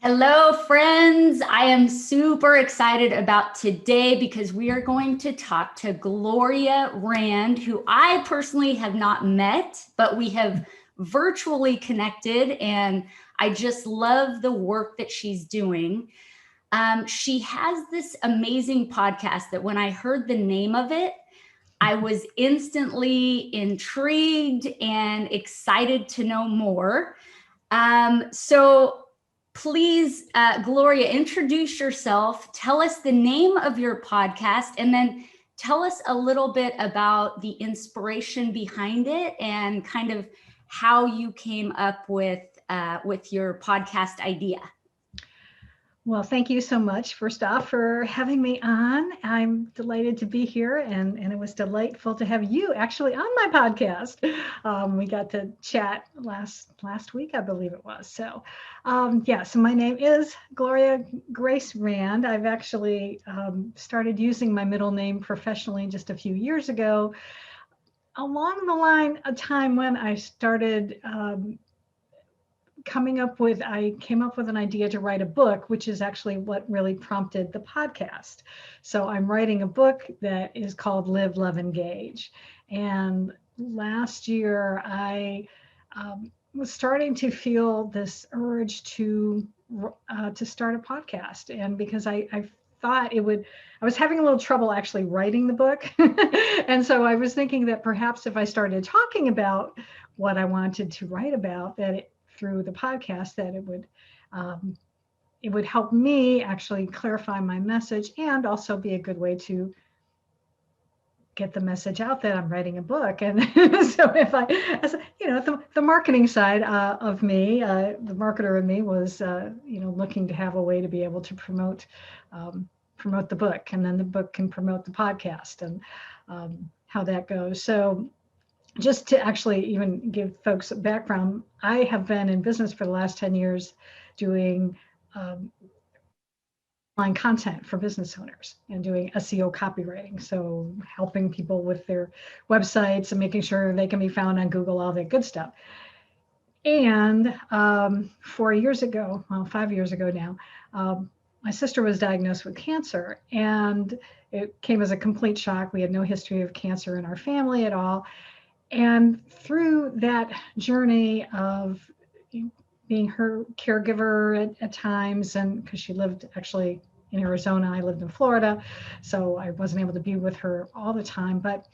Hello, friends. I am super excited about today because we are going to talk to Gloria Rand, who I personally have not met, but we have virtually connected, and I just love the work that she's doing. She has this amazing podcast that when I heard the name of it, I was instantly intrigued and excited to know more. So please, Gloria, introduce yourself, tell us the name of your podcast, and then tell us a little bit about the inspiration behind it and kind of how you came up with your podcast idea. Well, thank you so much, first off, for having me on. I'm delighted to be here, and it was delightful to have you actually on my podcast. We got to chat last week, I believe it was. So, so my name is Gloria Grace Rand. I've actually started using my middle name professionally just a few years ago, along the line of time when I started I came up with an idea to write a book, which is actually what really prompted the podcast. So I'm writing a book that is called Live, Love, Engage. And last year I was starting to feel this urge to start a podcast. And because I thought I was having a little trouble actually writing the book. And so I was thinking that perhaps if I started talking about what I wanted to write about, through the podcast, that it would help me actually clarify my message and also be a good way to get the message out that I'm writing a book. And so the marketing side of me, the marketer in me was, looking to have a way to be able to promote the book, and then the book can promote the podcast, and how that goes. So just to actually even give folks a background, I have been in business for the last 10 years doing online content for business owners and doing SEO copywriting. So helping people with their websites and making sure they can be found on Google, all that good stuff. And 5 years ago now, my sister was diagnosed with cancer, and it came as a complete shock. We had no history of cancer in our family at all. And through that journey of being her caregiver at times, and because she lived actually in Arizona, I lived in Florida, so I wasn't able to be with her all the time. But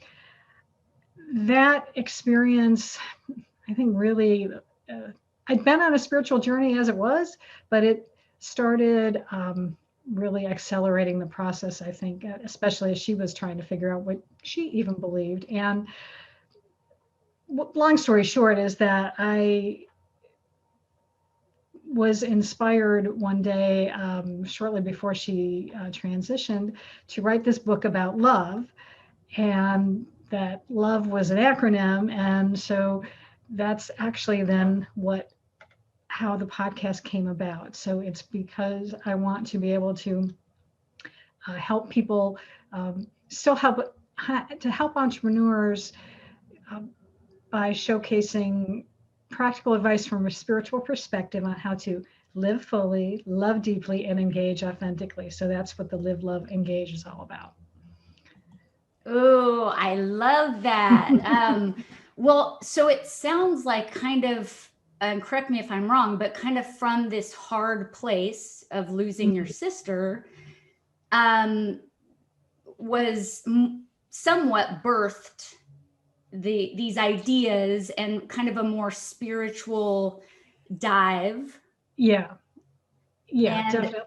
that experience, I think, really, I'd been on a spiritual journey as it was, but it started really accelerating the process, I think, especially as she was trying to figure out what she even believed. And long story short is that I was inspired one day, shortly before she transitioned, to write this book about love, and that love was an acronym. And so that's actually then how the podcast came about. So it's because I want to be able to help people, to help entrepreneurs by showcasing practical advice from a spiritual perspective on how to live fully, love deeply, and engage authentically. So that's what the Live, Love, Engage is all about. Oh, I love that. Well, so it sounds like kind of, and correct me if I'm wrong, but kind of from this hard place of losing your sister, was somewhat birthed these ideas and kind of a more spiritual dive. Yeah, definitely.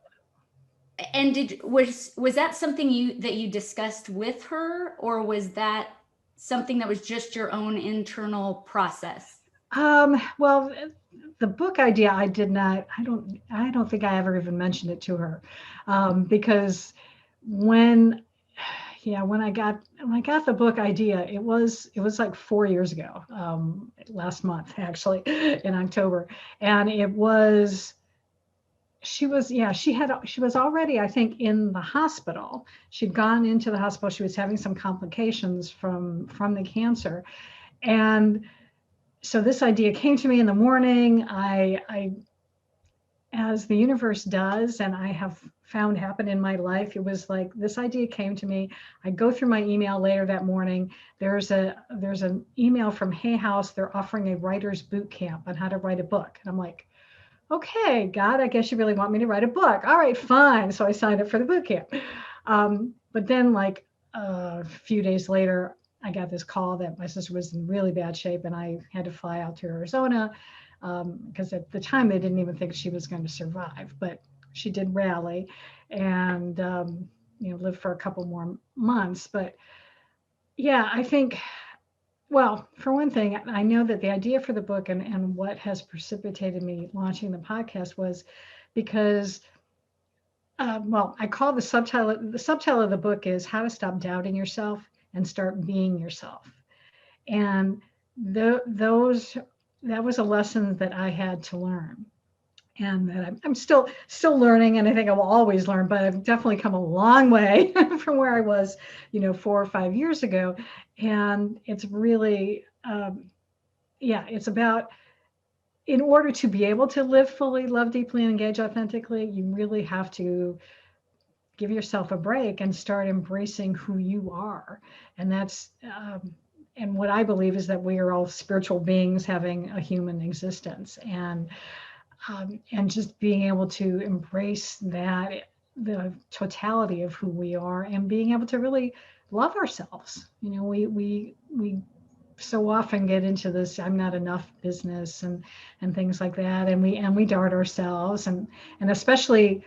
And was that something that you discussed with her, or was that something that was just your own internal process? Well, the book idea, I don't think I ever even mentioned it to her, because when I got the book idea, it was like 4 years ago, last month actually, in October. And she was already, I think, in the hospital. She'd gone into the hospital. She was having some complications from the cancer. And so this idea came to me in the morning. I as the universe does, and I have found happen in my life, it was like this idea came to me. I go through my email later that morning. There's an email from Hay House. They're offering a writer's boot camp on how to write a book. And I'm like, okay, God, I guess you really want me to write a book. All right, fine. So I signed up for the boot camp. But then like a few days later, I got this call that my sister was in really bad shape and I had to fly out to Arizona because at the time they didn't even think she was going to survive, but she did rally and live for a couple more months. But yeah, I think, well, for one thing, I know that the idea for the book and what has precipitated me launching the podcast was because, I call the subtitle of the book is How to Stop Doubting Yourself and Start Being Yourself. And that was a lesson that I had to learn. And that I'm still learning, and I think I will always learn, but I've definitely come a long way from where I was, 4 or 5 years ago. And it's really, it's about, in order to be able to live fully, love deeply, and engage authentically, you really have to give yourself a break and start embracing who you are. And that's, and what I believe is that we are all spiritual beings having a human existence. And just being able to embrace that, the totality of who we are, and being able to really love ourselves. We so often get into this "I'm not enough" business and things like that, and we doubt ourselves, and especially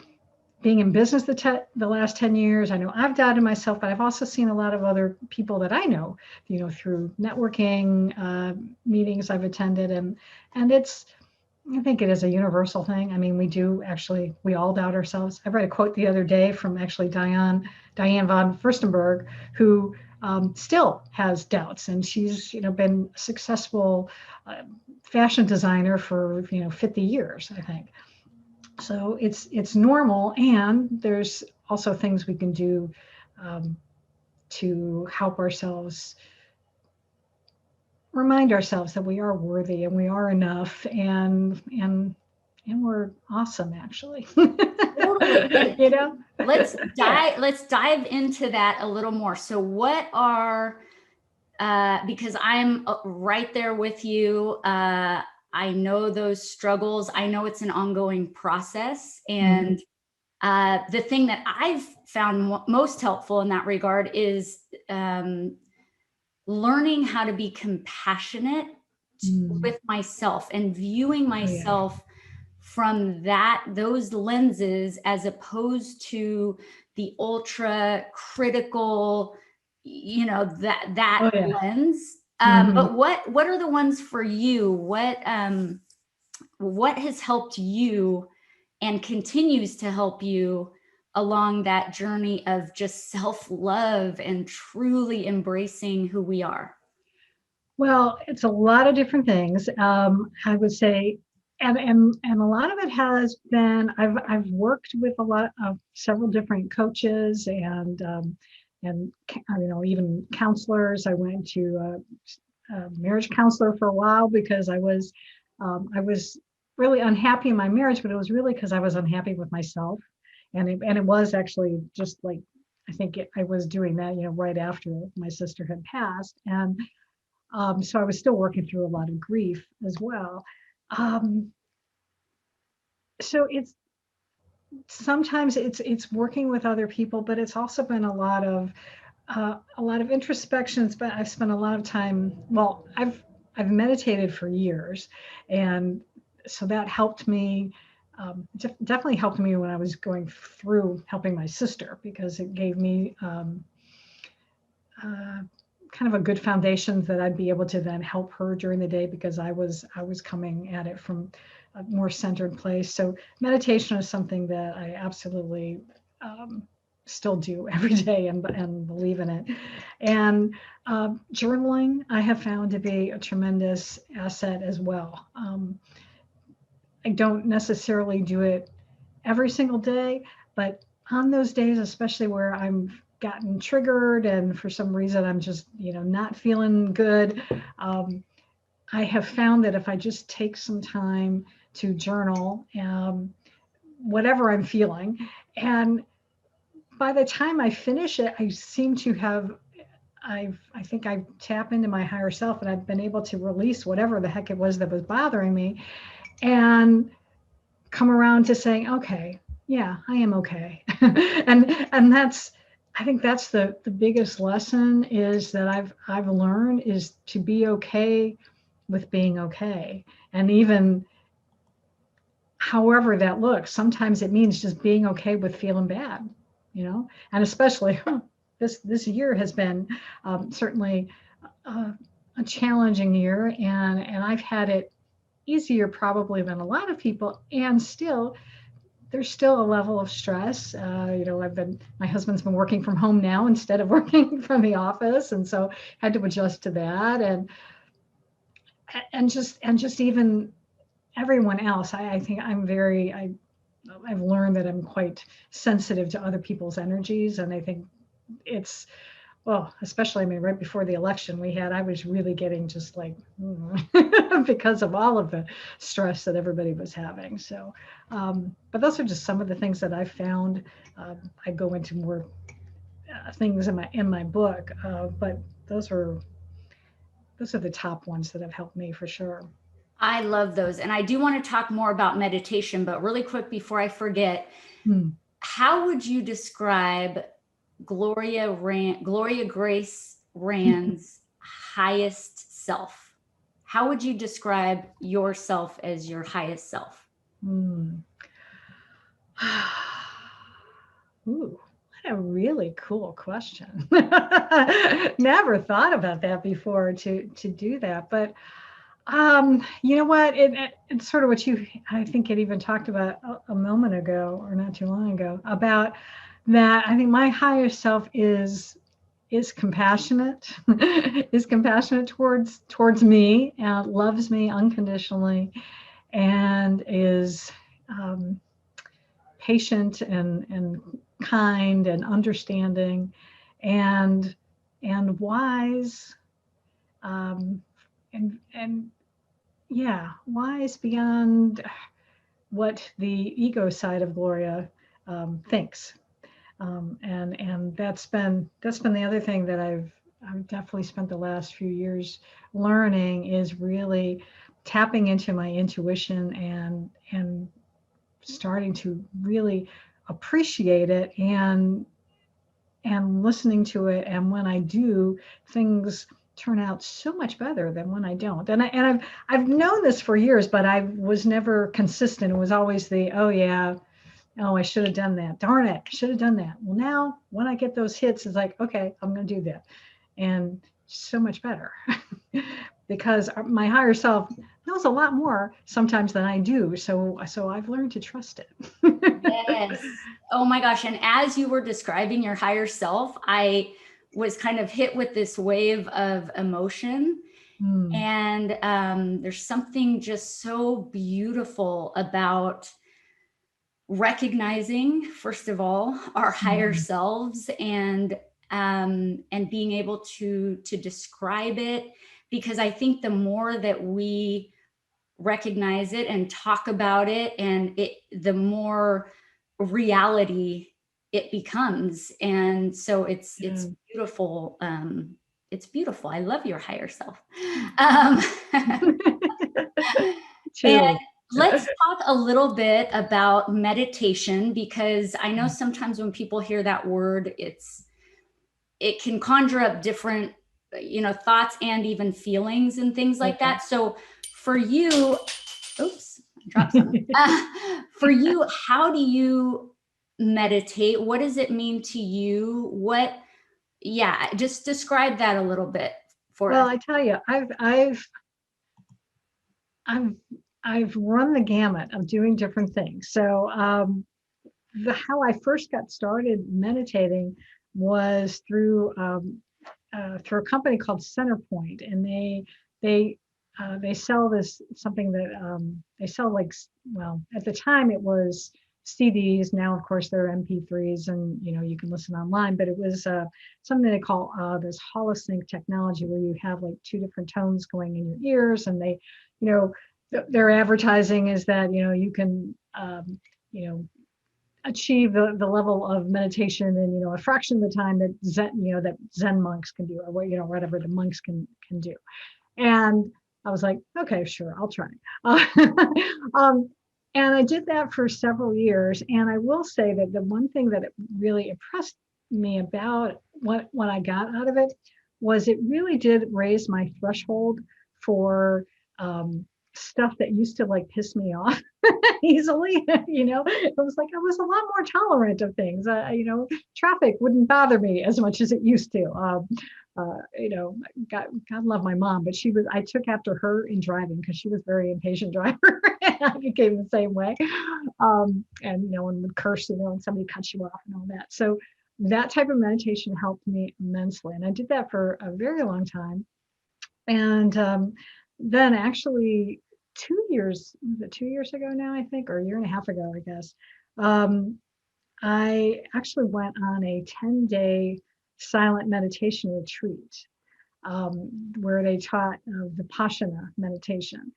being in business the last 10 years, I know I've doubted myself, but I've also seen a lot of other people that I know, through networking meetings I've attended, and I think it is a universal thing. I mean, we all doubt ourselves. I read a quote the other day from actually Diane von Furstenberg, who still has doubts, and she's, been a successful fashion designer for, 50 years, I think. So it's normal, and there's also things we can do to help ourselves remind ourselves that we are worthy and we are enough, and we're awesome, actually. Totally. Let's dive into that a little more. So what are, because I'm right there with you. I know those struggles. I know it's an ongoing process. And the thing that I've found most helpful in that regard is learning how to be compassionate with myself and viewing myself from those lenses, as opposed to the ultra critical, lens. But what are the ones for you? What has helped you and continues to help you along that journey of just self-love and truly embracing who we are? Well, it's a lot of different things. I would say, and a lot of it has been, I've worked with several different coaches and even counselors. I went to a marriage counselor for a while because I was really unhappy in my marriage, but it was really because I was unhappy with myself, and it was actually just like, I think I was doing that, right after my sister had passed, and so I was still working through a lot of grief as well. So sometimes it's working with other people, but it's also been a lot of introspections. But I've spent a lot of time. Well, I've meditated for years, and so that helped me. Definitely helped me when I was going through helping my sister, because it gave me kind of a good foundation that I'd be able to then help her during the day, because I was coming at it from a more centered place. So meditation is something that I absolutely still do every day and believe in it. And journaling I have found to be a tremendous asset as well. I don't necessarily do it every single day, but on those days, especially where I'm gotten triggered and for some reason I'm just not feeling good, I have found that if I just take some time to journal, whatever I'm feeling. And by the time I finish it, I seem to have, I think I tap into my higher self, and I've been able to release whatever the heck it was that was bothering me, and come around to saying, okay, yeah, I am okay. and that's, I think that's the biggest lesson is that I've learned is to be okay with being okay. And even however that looks, sometimes it means just being okay with feeling bad, and especially this year has been certainly a challenging year, and I've had it easier probably than a lot of people, and still there's still a level of stress. My husband's been working from home now instead of working from the office, and so had to adjust to that, and just even everyone else. I think I've learned that I'm quite sensitive to other people's energies, and I think it's, well, especially, I mean, right before the election I was really getting just like, because of all of the stress that everybody was having. So, but those are just some of the things that I found. I go into more things in my book, but those are the top ones that have helped me for sure. I love those. And I do want to talk more about meditation, but really quick before I forget, how would you describe Gloria Grace Rand's highest self? How would you describe yourself as your highest self? Ooh, what a really cool question. Never thought about that before to do that, but you know what? It's sort of what I think it even talked about a moment ago, or not too long ago, about that. I think my higher self is compassionate, is compassionate towards me, and loves me unconditionally, and is patient and kind and understanding, and wise, and yeah, wise beyond what the ego side of Gloria thinks, and that's been the other thing that I've definitely spent the last few years learning, is really tapping into my intuition and starting to really appreciate it, and listening to it, and when I do, things turn out so much better than when I don't. And I've known this for years, but I was never consistent. It was always oh yeah, oh, I should have done that. Darn it, I should have done that. Well, now when I get those hits, it's like, okay, I'm going to do that, and so much better. Because my higher self knows a lot more sometimes than I do. So I've learned to trust it. Yes. Oh my gosh. And as you were describing your higher self, I was kind of hit with this wave of emotion. And there's something just so beautiful about recognizing, first of all, our higher selves, and being able to describe it, because I think the more that we recognize it and talk about it, and the more reality it becomes. And so it's beautiful. It's beautiful. I love your higher self. And let's talk a little bit about meditation, because I know sometimes when people hear that word, it can conjure up different, thoughts and even feelings and things like that. So for you, oops, I dropped something. For you, how do you meditate? What does it mean to you? Just describe that a little bit for us. Well, I tell you, I've run the gamut of doing different things. So how I first got started meditating was through a company called Centerpoint, and they sell something that they sell, like, well, at the time it was CDs. Now, of course, they're MP3s, and you can listen online. But it was something they call this holosync technology, where you have like two different tones going in your ears, and they, their advertising is that you can achieve the level of meditation in, a fraction of the time that Zen monks can do, or whatever the monks can do. And I was like, okay, sure, I'll try. And I did that for several years. And I will say that the one thing that really impressed me about what I got out of it was it really did raise my threshold for stuff that used to like piss me off easily. It was like I was a lot more tolerant of things. Traffic wouldn't bother me as much as it used to. God love my mom, but I took after her in driving because she was a very impatient driver. I became the same way. And would curse, when somebody cuts you off and all that. So that type of meditation helped me immensely. And I did that for a very long time. And then actually 2 years ago now, I think, or a year and a half ago, I guess, I actually went on a 10-day silent meditation retreat where they taught Vipassana meditation.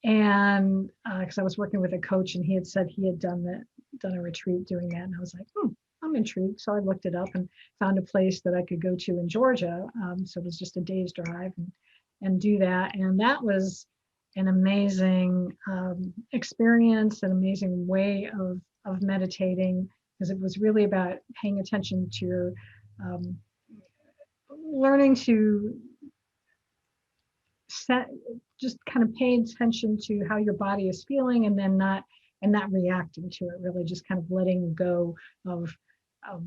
And because I was working with a coach and he had said he had done a retreat doing that. And I was like, I'm intrigued. So I looked it up and found a place that I could go to in Georgia. So it was just a day's drive and do that. And that was an amazing experience, an amazing way of meditating, because it was really about paying attention to your learning to just kind of paying attention to how your body is feeling, and then not reacting to it, really just kind of letting go of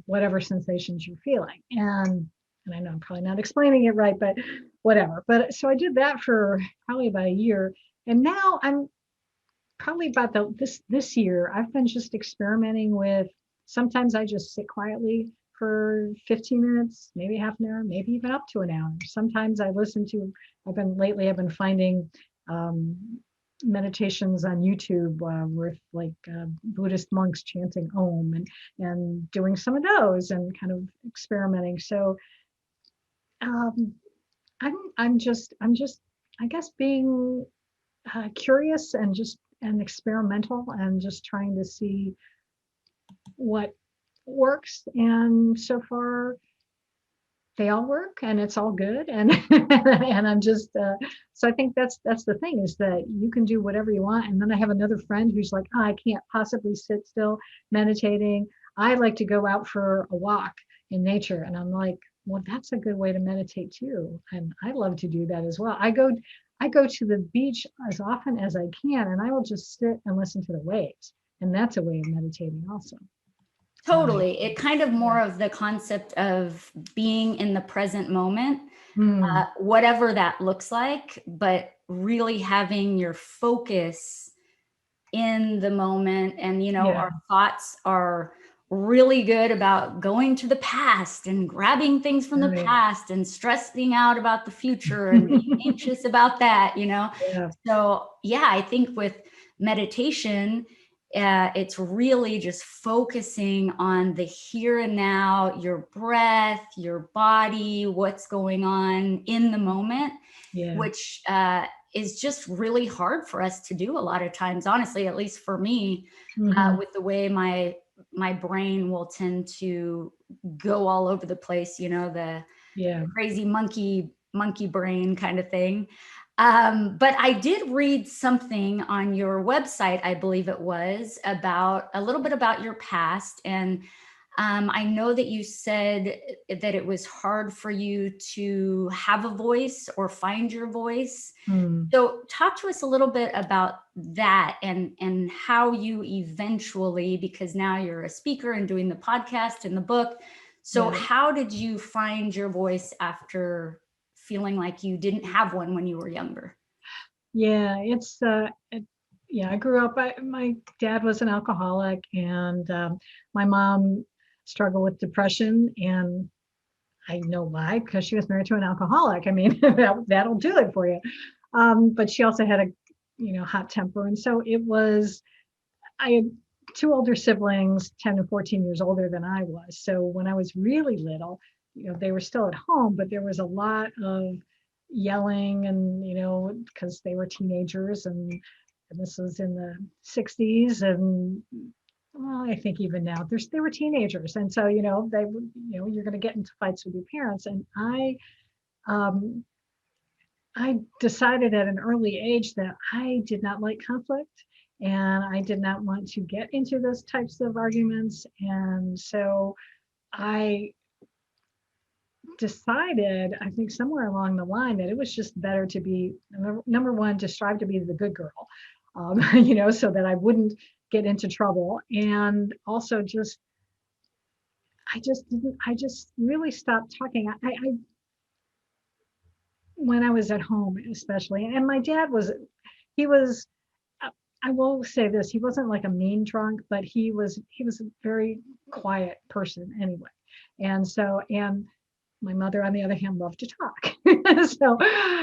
whatever sensations you're feeling. And I know I'm probably not explaining it right, but whatever. But so I did that for probably about a year. And now I'm probably about this year, I've been just experimenting with, sometimes I just sit quietly for 15 minutes, maybe half an hour, maybe even up to an hour. Sometimes I've been finding meditations on YouTube with like Buddhist monks chanting Om and doing some of those and kind of experimenting. So I'm just I guess being curious and experimental and just trying to see what works. And so far they all work and it's all good. And and I'm just so I think that's the thing, is that you can do whatever you want. And then I have another friend who's like, I can't possibly sit still meditating. I like to go out for a walk in nature. And I'm like, well, that's a good way to meditate too. And I love to do that as well. I go to the beach as often as I can, and I will just sit and listen to the waves. And that's a way of meditating also. Totally. It kind of more of the concept of being in the present moment, whatever that looks like, but really having your focus in the moment. And, our thoughts are really good about going to the past and grabbing things from the past and stressing out about the future and being anxious about that, Yeah. So I think with meditation, it's really just focusing on the here and now, your breath, your body, what's going on in the moment, which is just really hard for us to do a lot of times, honestly, at least for me, with the way my brain will tend to go all over the place, the crazy monkey brain kind of thing. But I did read something on your website, I believe it was, about a little bit about your past. And I know that you said that it was hard for you to have a voice or find your voice. So talk to us a little bit about that and how you eventually, because now you're a speaker and doing the podcast and the book. So how did you find your voice after feeling like you didn't have one when you were younger? I grew up, my dad was an alcoholic, and my mom struggled with depression, and I know why, because she was married to an alcoholic. I mean, that'll do it for you. But she also had a hot temper. And so I had two older siblings, 10 and 14 years older than I was. So when I was really little, they were still at home, but there was a lot of yelling and, because they were teenagers, and this was in the 60s, and well, I think even now they were teenagers. And so, they would, you're going to get into fights with your parents. And um, I decided at an early age that I did not like conflict and I did not want to get into those types of arguments. And so I decided, I think somewhere along the line, that it was just better to be, number one, to strive to be the good girl, so that I wouldn't get into trouble. And also I just really stopped talking. When I was at home, especially, and my dad he was, I will say this, he wasn't like a mean drunk, but he was a very quiet person anyway. And my mother, on the other hand, loved to talk.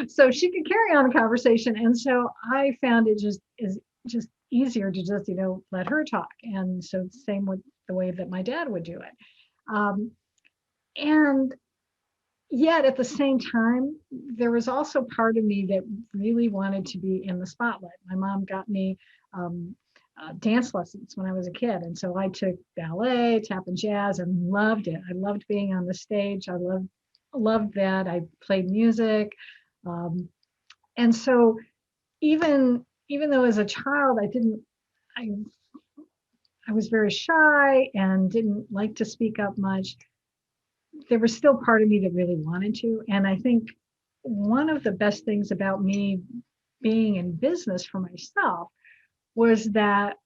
so she could carry on a conversation. And so I found it just easier to just, let her talk. And so same with the way that my dad would do it. And yet at the same time, there was also part of me that really wanted to be in the spotlight. My mom got me dance lessons when I was a kid. And so I took ballet, tap and jazz, and loved it. I loved being on the stage. I loved that. I played music. And so even though as a child, I was very shy and didn't like to speak up much, there was still part of me that really wanted to. And I think one of the best things about me being in business for myself was that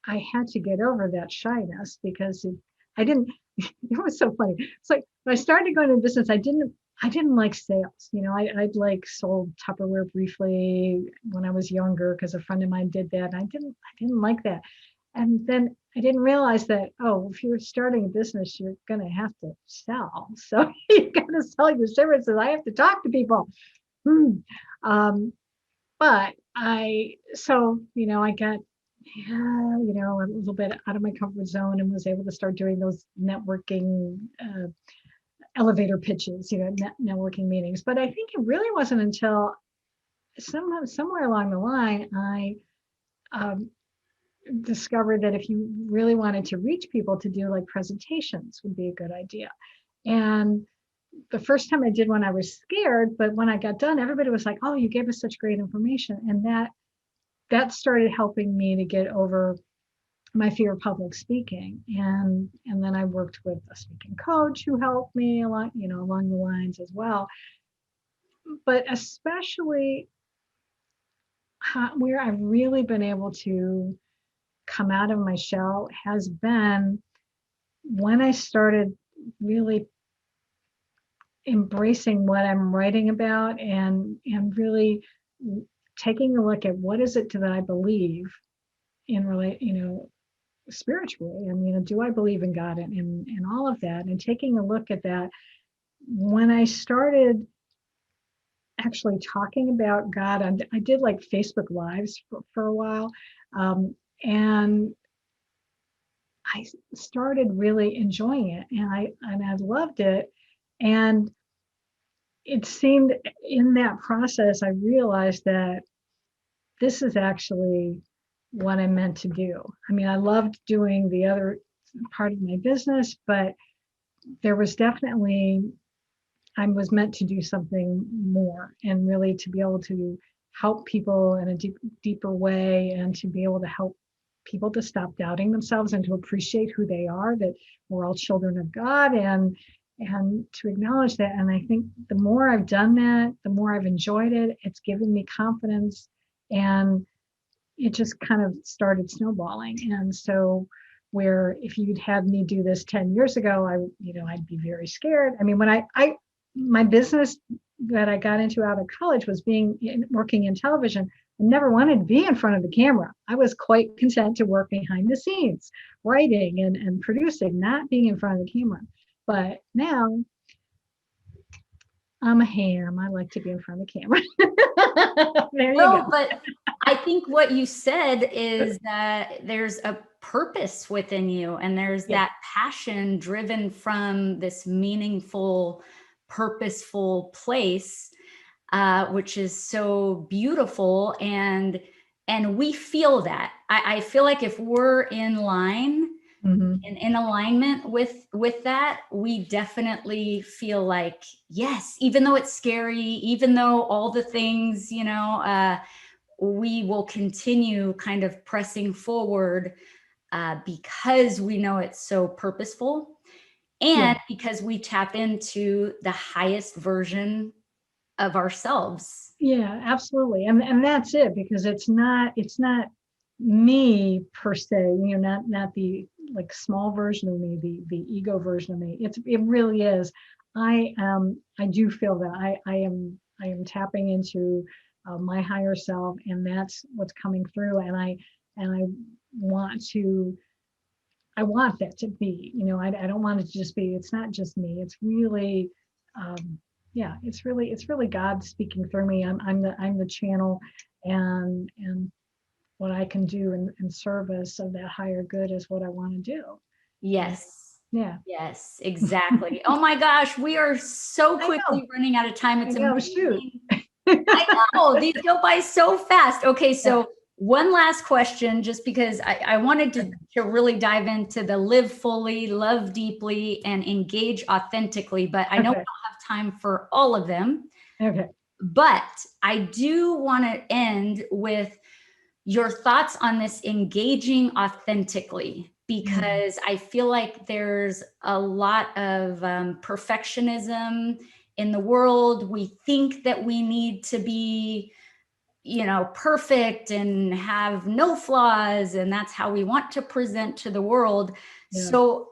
I had to get over that shyness because I didn't, it was so funny. It's like when I started going into business, I didn't like sales. I'd like sold Tupperware briefly when I was younger because a friend of mine did that. And I didn't like that. And then I didn't realize that, if you're starting a business, you're going to have to sell. So you got to sell your services. I have to talk to people. But I got, a little bit out of my comfort zone and was able to start doing those networking elevator pitches, networking meetings. But I think it really wasn't until somewhere along the line, I discovered that if you really wanted to reach people, to do like presentations would be a good idea. And the first time I did one, I was scared, but when I got done, everybody was like, "Oh, you gave us such great information." And that started helping me to get over my fear of public speaking. And then I worked with a speaking coach who helped me a lot, along the lines as well. But especially where I've really been able to come out of my shell has been when I started really embracing what I'm writing about and really taking a look at what is it that I believe spiritually, and do I believe in God and all of that, and taking a look at that. When I started actually talking about God, I did like Facebook Lives for a while, and I started really enjoying it, and I loved it. And it seemed in that process, I realized that this is actually what I'm meant to do. I mean, I loved doing the other part of my business, but there was definitely, I was meant to do something more and really to be able to help people in a deeper way, and to be able to help people to stop doubting themselves and to appreciate who they are, that we're all children of God, and to acknowledge that. And I think the more I've done that, the more I've enjoyed it. It's given me confidence, and it just kind of started snowballing. And so where if you'd had me do this 10 years ago, I'd be very scared. I mean, when my business that I got into out of college was working in television. I never wanted to be in front of the camera. I was quite content to work behind the scenes, writing and producing, not being in front of the camera. But now I'm a ham. I like to be in front of the camera. There you go. But I think what you said is that there's a purpose within you, and there's that passion driven from this meaningful, purposeful place, which is so beautiful. And we feel that. I feel like if we're in line in alignment with that, we definitely feel like, yes, even though it's scary, even though all the things, we will continue kind of pressing forward because we know it's so purposeful, and because we tap into the highest version of ourselves. Yeah, absolutely. And that's it, because it's not me per se, not the like small version of me, the ego version of me. It really is. I do feel that I am tapping into my higher self, and that's what's coming through. And I want to I want that to be, I don't want it to just be, it's not just me. It's really, it's really God speaking through me. I'm the channel, and what I can do in service of that higher good is what I want to do. Yes. Yeah. Yes, exactly. Oh my gosh, we are so quickly running out of time. It's amazing. I know, these go by so fast. Okay, so one last question, just because I wanted to really dive into the live fully, love deeply, and engage authentically, but I know we don't have time for all of them. Okay. But I do want to end with your thoughts on this engaging authentically, because I feel like there's a lot of perfectionism in the world. We think that we need to be, perfect and have no flaws, and that's how we want to present to the world. So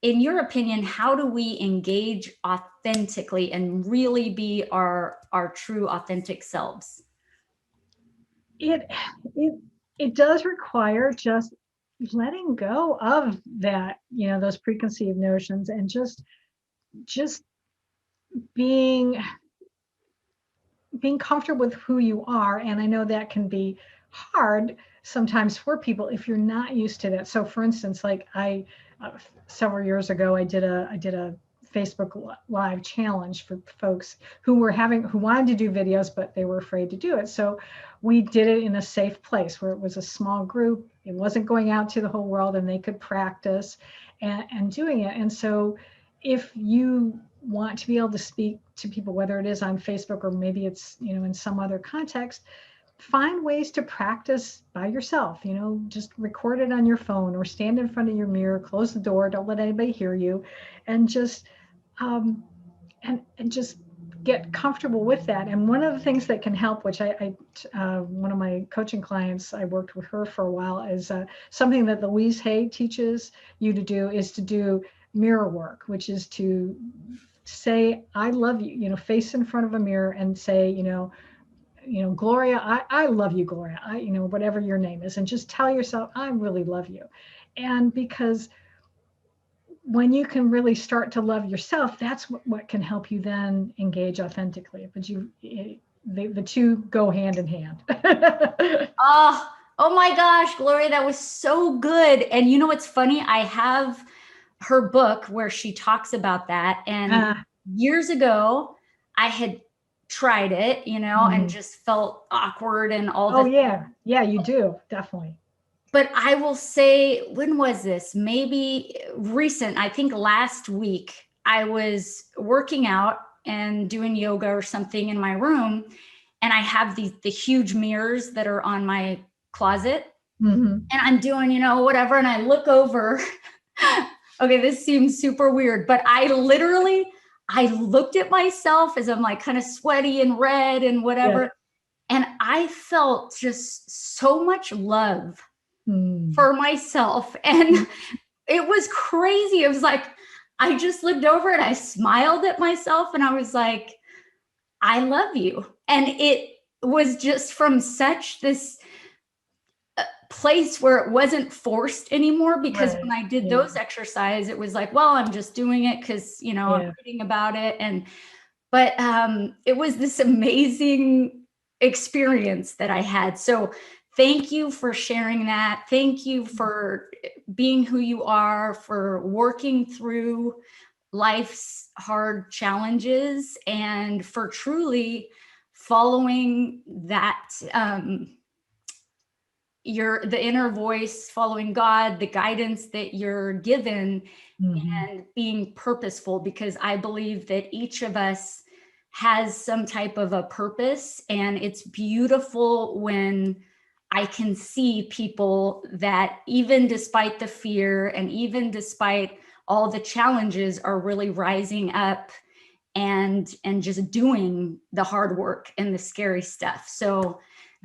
in your opinion, how do we engage authentically and really be our true authentic selves? It does require just letting go of that, those preconceived notions, and just being comfortable with who you are. And I know that can be hard sometimes for people if you're not used to that. So for instance, like several years ago, I did a Facebook Live challenge for folks who wanted to do videos, but they were afraid to do it. So we did it in a safe place where it was a small group. It wasn't going out to the whole world, and they could practice and doing it. And so if you want to be able to speak to people, whether it is on Facebook or maybe it's, in some other context, find ways to practice by yourself, just record it on your phone or stand in front of your mirror, close the door, don't let anybody hear you, and just and just get comfortable with that. And one of the things that can help, which one of my coaching clients, I worked with her for a while, is something that Louise Hay teaches you to do, is to do mirror work, which is to say, I love you, face in front of a mirror and say, Gloria, I love you, Gloria, whatever your name is, and just tell yourself, I really love you. And because when you can really start to love yourself, that's what can help you then engage authentically. But the two go hand in hand. Oh my gosh, Gloria, that was so good. And you know what's funny? I have her book where she talks about that. And years ago, I had tried it, and just felt awkward and all that. Oh, yeah. Yeah, you do. Definitely. But I will say, when was this? Maybe recent. I think last week I was working out and doing yoga or something in my room. And I have the huge mirrors that are on my closet. And I'm doing, whatever. And I look over. Okay, this seems super weird, but I looked at myself as I'm like kind of sweaty and red and whatever. Yeah. And I felt just so much love for myself. And it was crazy. It was like, I just looked over and I smiled at myself and I was like, I love you. And it was just from such this place where it wasn't forced anymore, because when I did those exercises, it was like, well, I'm just doing it because, I'm reading about it. But it was this amazing experience that I had. So thank you for sharing that. Thank you for being who you are, for working through life's hard challenges, and for truly following that the inner voice, following God, the guidance that you're given, and being purposeful, because I believe that each of us has some type of a purpose. And it's beautiful when I can see people that, even despite the fear and even despite all the challenges, are really rising up and just doing the hard work and the scary stuff. So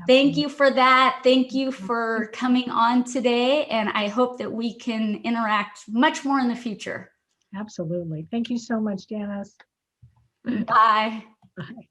thank you for that. Thank you for coming on today. And I hope that we can interact much more in the future. Absolutely. Thank you so much, Janice. Bye. Bye.